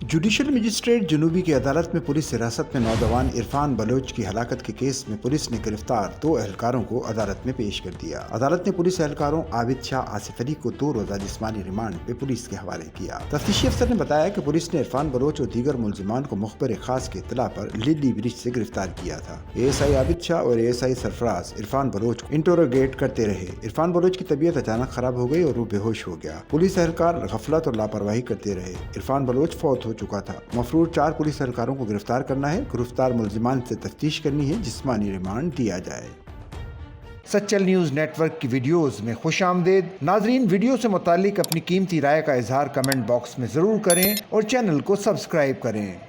Judicial magistrate जनूबी की अदालत में पुलिस हिरासत में नौजवान इरफान बलोच की हलाकत के केस में पुलिस ने गिरफ्तार 2 एहलकारों को अदालत में पेश कर दिया। अदालत ने पुलिस एहलकारों आबिद शाह, आसिफ अली को 2 रोजा जिस्मानी रिमांड पे पुलिस के हवाले किया। तफ्तीशी अफसर ने बताया कि पुलिस ने इरफान बलोच और दीगर मुलजिमान को मुखबिर खास की इत्तला पर लिली ब्रिज से गिरफ्तार किया था। ASI आबिद शाह और ASI सरफराज इरफान बलोच को इंटरोगेट करते रहे। इरफान बलोच की तबीयत अचानक खराब हो गई और वो बेहोश हो गया। पुलिस एहलकार गफलत और लापरवाही करते रहे। इरफान बलोच फौत हो चुका था। मफरूर 4 पुलिस एहलकारों को गिरफ्तार करना है। गिरफ्तार मुलजिमान से तफ्तीश करनी है, जिस्मानी रिमांड दिया जाए। सच्चल न्यूज़ नेटवर्क की वीडियोस में खुशामदीद। नाजरीन, वीडियो से मुतालिक अपनी कीमती राय का इजहार कमेंट बॉक्स में ज़रूर करें और चैनल को सब्सक्राइब करें।